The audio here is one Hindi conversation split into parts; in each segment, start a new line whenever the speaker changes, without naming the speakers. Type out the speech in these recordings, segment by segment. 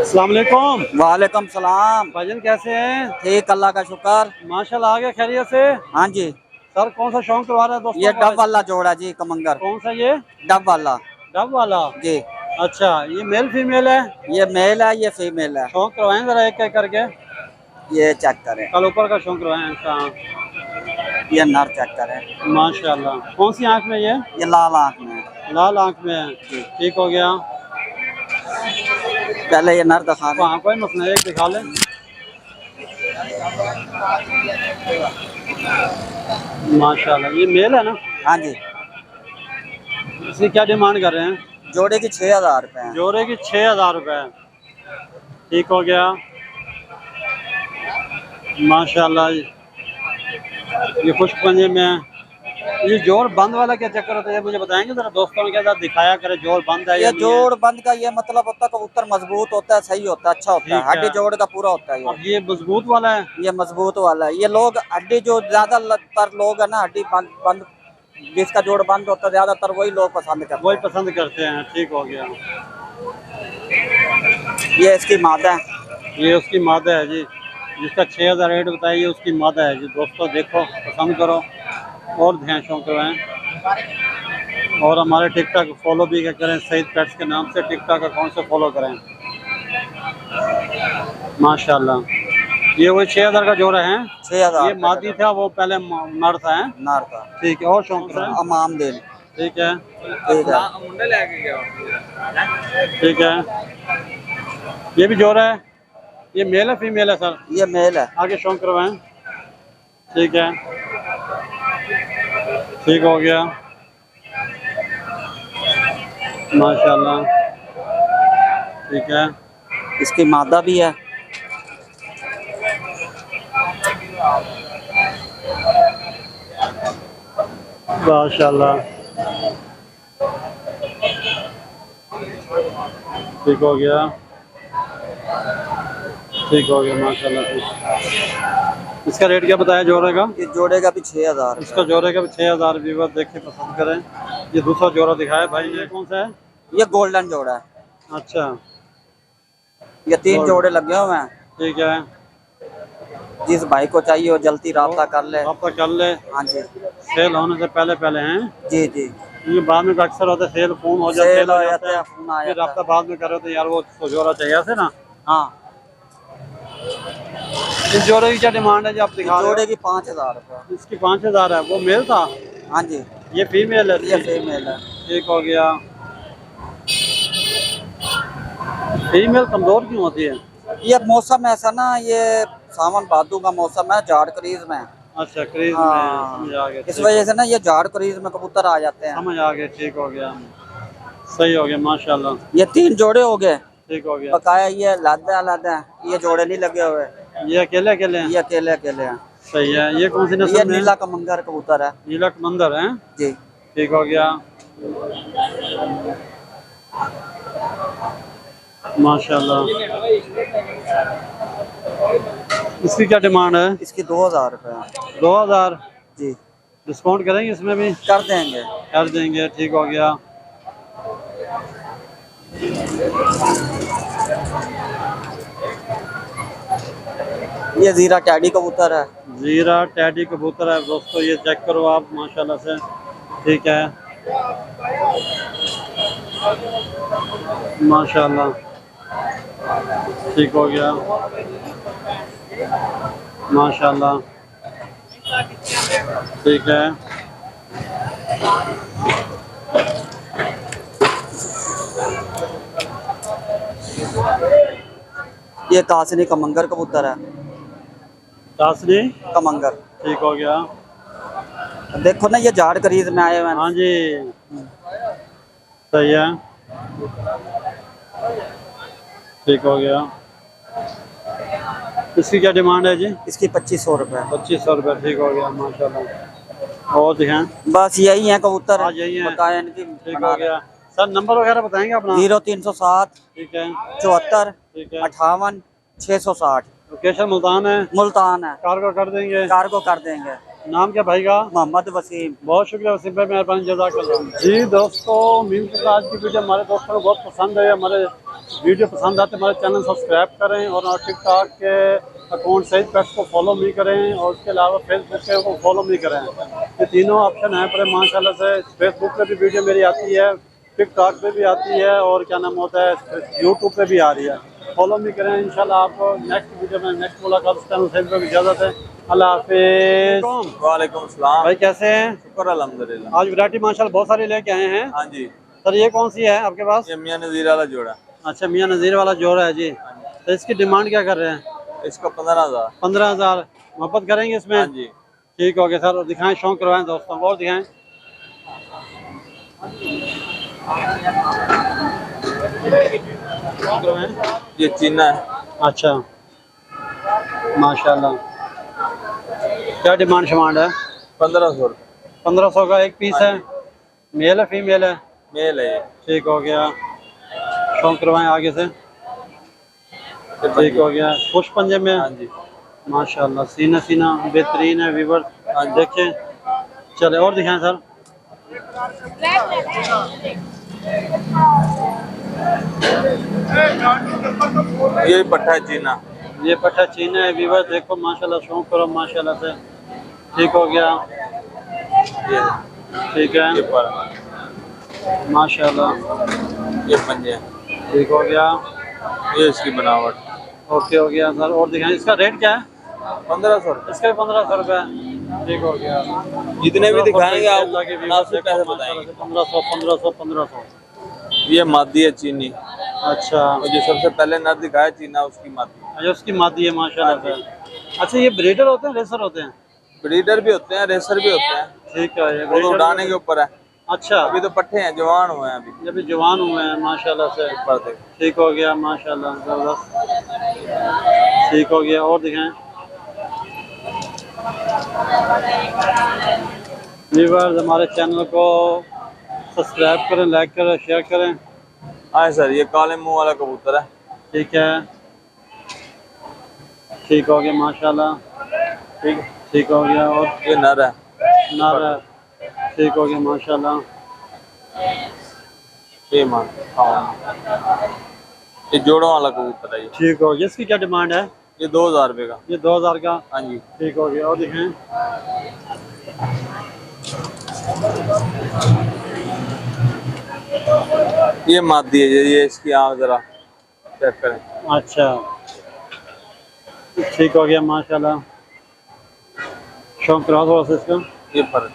अस्सलाम वालेकुम।
वालेकुम सलाम।
भाईजान कैसे हैं?
ठीक, अल्लाह का शुक्र।
माशाल्लाह, आ गया खैरियत से।
हाँ जी।
सर कौन सा शौक करवा रहा है दोस्तों
ये
को?
डब वाला जोड़ा जी, कमंगर।
कौन सा ये?
डब वाला
डब वाला।
जी।
अच्छा, ये मेल फीमेल है?
ये मेल है, ये फीमेल है।
शौक करवाएं जरा एक एक करके।
ये चेक करें।
कल ऊपर का शौक करवाएं। अच्छा,
ये नर चेक करें।
माशाल्लाह। कौन सी आंख में ये?
ये लाल आंख में है।
लाल आंख में है।
जी।
ठीक हो गया।
पहले ये नर दिखा दें।
हाँ, कोई मसला नहीं, एक दिखा लें। माशाल्लाह, ये मेल है ना?
हाँ जी।
इसकी क्या डिमांड कर रहे हैं?
जोड़े की 6000 रुपए है।
जोड़े की 6000 रुपये। ठीक हो गया। माशाल्लाह, ये खुश पंजे में है। ये जोड़ बंद वाला क्या चक्कर होता है, मुझे बताएंगे जरा? दोस्तों ने क्या दिखाया करे, जोड़ बंद है या
ये
नहीं है?
जोड़ बंद का ये मतलब होता है कबूतर मजबूत होता है, सही होता है, अच्छा होता है।
ठीक
हड्डी
है।
जोड़ का पूरा होता है।
अब ये मजबूत वाला है?
ये मजबूत वाला है। ये लोग हड्डी जो ज्यादातर लोग है ना, हड्डी बंद बंद जिसका जोड़ बंद होता है ज्यादातर वही लोग पसंद करते
वही
हैं।
पसंद करते हैं। ठीक हो गया।
ये इसकी मादा है।
ये उसकी मादा है जी, जिसका 6000 रेट बताइए, उसकी मादा है जी। दोस्तों देखो, पसंद करो और ध्यान शौक करवाएं। और हमारे टिकटॉक फॉलो भी करें, सईद पेट्स के नाम से टिकटॉक अकाउंट से फॉलो करें। माशाल्लाह, ये वही 6000 का जोड़ा है।
6000।
ये मादी था, वो पहले नर था है?
नार का।
ठीक है। और शौक है?
अमाम दिल।
ठीक है।
ठीक है।
ठीक है। ये भी जोड़ा है। ये मेल है फीमेल है सर?
ये मेल है।
आगे शौक करवाएं। ठीक है। ठीक हो गया। माशाल्लाह। ठीक है।
इसकी मादा भी है।
माशाल्लाह। ठीक हो गया। ठीक हो गया माशाल्लाह। इसका रेट क्या बताया जोड़े का?
ये जोड़े का भी 6000।
इसका जोड़े का भी 6000। व्यूअर देख के पसंद करें। ये दूसरा जोड़ा दिखाया भाई, ये कौन सा है?
ये गोल्डन जोड़ा है।
अच्छा,
ये 3 जोड़े लगे हुए हैं।
ठीक है।
जिस भाई को चाहिए वो जल्दी राब्ता कर ले।
राब्ता कर ले।
हाँ जी।
सेल होने से पहले पहले हैं?
जी जी।
क्योंकि बाद में अक्सर होता है सेल, फोन हो जाता
सेल हो जाते
है,
हैं, फोन आ
फिर
जाता
राब्ता
है।
बाद में करो तो यार वो जोड़ा चाहिए ऐसे ना।
हाँ।
इस जोड़े की क्या डिमांड है जो आप दिखा रहे हो?
जोड़े की 5000 रुपये।
इसकी 5000 है। वो मेल था?
हाँ जी।
ये फीमेल है?
ये फीमेल है।
ठीक हो गया। फीमेल कमजोर क्यों होती है?
ये मौसम ऐसा ना, ये सावन भादो का मौसम है, झाड़ क्रीज में।
अच्छा, क्रीज में।
हाँ,
समझ आ गया।
इस वजह से ना ये झाड़ क्रीज में कबूतर आ जाते हैं।
समझ आ गया। ठीक हो गया। सही हो गया माशाल्लाह।
ये 3 जोड़े हो गए।
ठीक हो गया।
बकाया ये लादा है, ये जोड़े नहीं लगे हुए।
ये अकेले अकेले हैं?
ये अकेले अकेले हैं।
सही है। ये कौन सी
ये
नस्ल में?
नीला कमंगर कबूतर है।
नीला मंदिर है
जी।
ठीक हो गया। माशाल्लाह। इसकी क्या डिमांड है?
इसकी 2000 रुपये।
2000।
जी।
डिस्काउंट करेंगे इसमें भी?
कर देंगे।
कर देंगे। ठीक हो गया।
ये जीरा टैडी कबूतर है।
जीरा टैडी कबूतर है दोस्तों, ये चेक करो आप माशाल्लाह से। ठीक है। माशाल्लाह। ठीक हो गया। माशाल्लाह। ठीक है।
ये कासनी कमंगर कबूतर है।
कासनी
कमंगर।
ठीक हो गया।
देखो ना, ये झाड़ क्रीज में आए हुए हैं।
हाँ जी, सही है। ठीक हो गया। इसकी क्या डिमांड है जी?
इसकी 2500 रुपये।
2500 रुपये। ठीक हो गया माशाल्लाह। और दिखाएं।
बस यही है कबूतर।
हाँ, यही है।
बकाया इनकी
ठीक हो गया। सर नंबर वगैरह बताएंगे अपना?
0307
ठीक है।
74
ठीक है।
58 660।
लोकेशन मुल्तान है?
मुल्तान है।
कार्गो कर देंगे?
कार्गो कर देंगे।
नाम क्या भाई का?
मोहम्मद वसीम।
बहुत शुक्रिया वसीम भाई, मेहरबानी, जज़ाकल्लाह। जी दोस्तों, उम्मीद करता आज की वीडियो हमारे दोस्तों को बहुत पसंद है। हमारे वीडियो पसंद आते हमारे चैनल सब्सक्राइब करें और टिकटॉक के अकाउंट सईद पेट्स को फॉलो भी करें और उसके अलावा फेसबुक के को फॉलो भी करें। ये तीनों ऑप्शन हैं पर माशाल्लाह से फेसबुक पे भी वीडियो मेरी आती है, टिकटॉक पे भी आती है और क्या नाम होता है यूट्यूब पे भी आ रही है। फॉलो भी करें। इंशाल्लाह आपको नेक्स्ट वीडियो में नेक्स्ट मुलाकात उस टाइम से इजाज़त है। अल्लाह हाफिज़।
वालेकुम सलाम।
भाई कैसे हैं?
शुक्र अल्हम्दुलिल्लाह।
आज वैरायटी माशाल्लाह बहुत सारी लेके आए हैं।
हाँ जी,
सर ये कौन सी है आपके पास?
ये मियां नज़ीर वाला जोड़ा।
अच्छा मियाँ नज़ीर वाला जोड़ा है जी। तो इसकी डिमांड क्या कर रहे हैं?
इसका 15,000।
15,000 मोहब्बत करेंगे इसमें?
हाँ जी,
ठीक हो गया सर। और दिखाएं, शौक करवाएं दोस्तों को और दिखाएं। शौक करवाएं।
ये चीना है।
अच्छा माशाल्लाह। क्या डिमांड शमांड है?
1500 रुपये।
1500 का एक पीस है। मेल है फीमेल है?
मेल है ये।
ठीक हो गया। शौक करवाएं आगे से। ठीक हो गया। खुश पंजे में?
हाँ जी,
माशाल्लाह सीना सीना बेहतरीन है वीवर।
हाँ जी।
देखें। चले और दिखाएं सर।
ये पट्टा है चीना।
ये पट्टा चीना है वीवर। देखो माशाल्लाह शौक करो माशाल्लाह से। ठीक हो गया।
ये
ठीक है
ये पर
माशाल्लाह।
ये पंजे हैं।
ठीक हो गया।
ये इसकी बनावट।
ओके हो गया सर। और दिखाएं इसका रेट क्या है?
1500 रुपये।
इसका भी 1500 रुपये। ठीक हो गया।
जितने भी दिखाएंगे आप
लगे
मुनासिब पैसे बताएंगे।
1500 1500 1500।
ये मादी है चीनी।
अच्छा
और जो सबसे पहले नर दिखाया चीना उसकी मादी।
अच्छा उसकी मादी है माशाल्लाह से। अच्छा ये ब्रीडर होते हैं रेसर होते हैं?
ब्रीडर भी होते हैं, रेसर भी होते हैं।
ठीक है ये
वो तो
breeder
उड़ाने
भी-
के ऊपर है।
अच्छा
अभी तो पट्टे हैं, जवान हुए हैं अभी।
ये भी जवान हुए हैं माशाल्लाह से।
ऊपर से
ठीक हो गया माशाल्लाह जबरदस्त। ठीक हो गया। और दिखाएं। व्यूअर्स हमारे चैनल को सब्सक्राइब करें, लाइक करें, शेयर करें।
हाँ सर, ये काले मुंह वाला कबूतर है।
ठीक है। ठीक हो गया माशाल्लाह।
ठीक है।
ठीक हो गया। और
ये नर है।
नर है। ठीक हो गया माशाल्लाह।
ये मान हाँ, ये जोड़ों वाला कबूतर है ये।
ठीक हो गया। इसकी क्या डिमांड है?
ये 2000 रुपये का।
ये 2000 का।
हाँ जी,
ठीक हो गया। और दिखाएं।
ये मादी है। ये इसकी आँख जरा चेक करें।
अच्छा ठीक हो गया माशाल्लाह। शौक करा थोड़ा सा इसका।
ये पर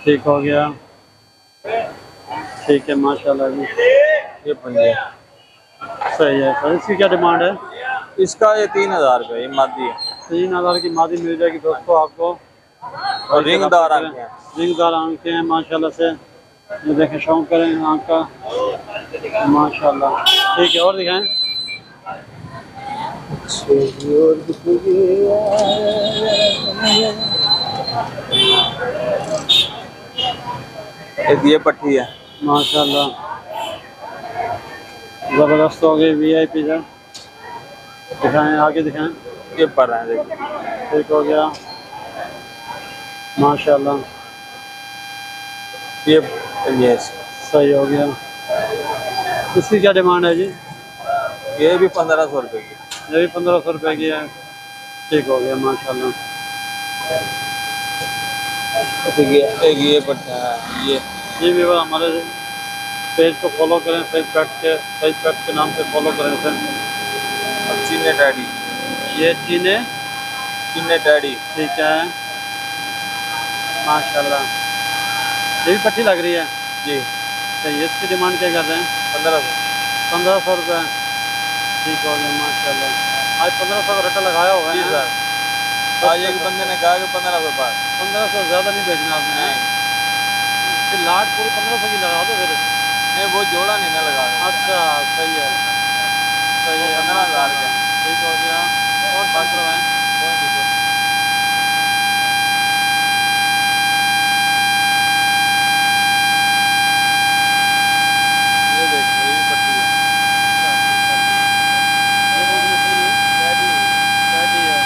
ठीक हो गया। ठीक है माशाल्लाह जी।
ये पंजे।
सही है सर। इसकी क्या डिमांड है?
इसका ये 3000 रुपये। ये मादी है
3000 की मादी मिल जाएगी दोस्तों आपको।
और रिंगदार आँखें हैं।
रिंगदार आंखें हैं माशाल्लाह से। ये देखें शौक करें आँख का माशाल्लाह। ठीक है। और दिखाएं।
एक ये पट्टी है।
माशाल्लाह ज़बरदस्त हो गई VIP सर। दिखाएं आगे दिखाएं।
ये पर है देखिए।
ठीक हो गया माशाल्लाह।
ये
सही हो गया। इसकी क्या डिमांड है जी?
ये भी 1500 रुपये की।
ये भी 1500 रुपये की है। ठीक हो गया माशाल्लाह।
एक ये पट्टा है।
ये भी बस हमारे पेज को फॉलो करें, फेस पैट के नाम से फॉलो करें सर।
अब चीने डैडी।
ये चीने।
चीने डैडी।
ठीक है माशाल्लाह। ये भी पट्टी लग रही है।
जी,
सही है। इसकी डिमांड क्या कर रहे हैं?
1500।
1500 रुपये। ठीक हो गया माशाल्लाह। आज 1500 का रट्टा लगाया हुआ
जी
है।
सर, आज एक बंदे ने कहा कि 1500 बात।
1500 ज़्यादा नहीं बेचना आपने। फिर लाट पूरी 1500 की लगा दो फिर।
नहीं, वो जोड़ा नहीं ना लगा।
अच्छा सही है। सही है
15,000 का।
ठीक हो गया। और बात करवाएं।
ये देखिए, ये पट्टी है।
ये कौन सी नस्ल में है?
डैडी।
कैटी है।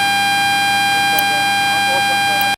ठीक हो गया। आप और बात करवाएं।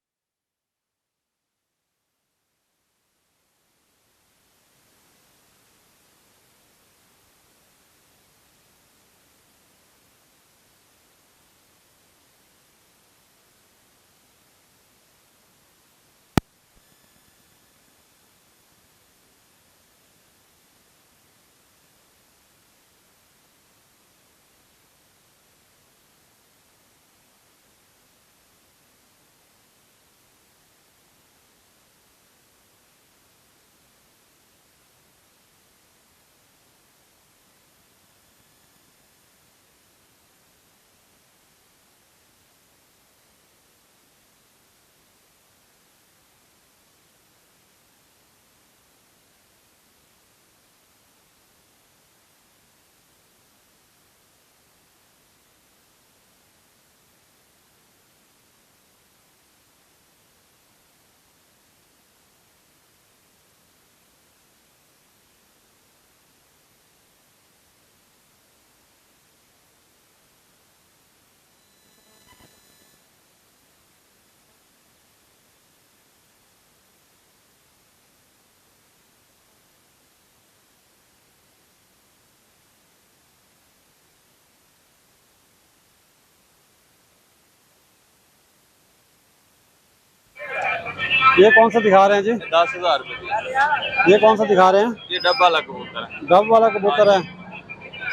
ये कौन सा दिखा रहे हैं जी?
10,000 रुपये।
ये कौन सा दिखा रहे हैं?
ये डब्बा वाला कबूतर है।
डब वाला कबूतर है,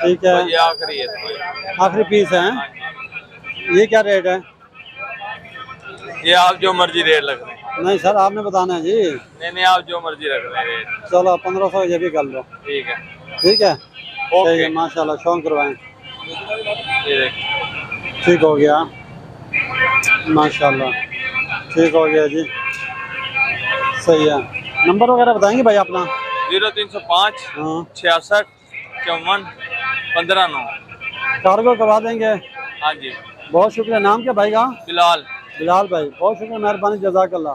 ठीक है।
ये आखिरी है इसमें।
आखिरी पीस है। ये क्या रेट है?
ये आप जो मर्जी रेट लग रहे हैं।
नहीं सर, आपने बताना है जी।
नहीं आप जो मर्जी रख रहे हैं रेट।
चलो 1500 ये भी कर लो।
ठीक है।
ठीक है,
ओके।
सही है, माशाल्लाह, शौक करवाएं।
ये देख।
ठीक हो गया, माशाल्लाह, ठीक हो गया जी, सही है। नंबर वगैरह बताएंगे भाई अपना?
0305
हाँ,
66 54 15 9।
कार्गो करवा देंगे।
हाँ जी।
बहुत शुक्रिया। नाम क्या भाई का?
फिलहाल
बिलाल भाई, बहुत शुक्रिया, मेहरबानी, जज़ाकल्लाह।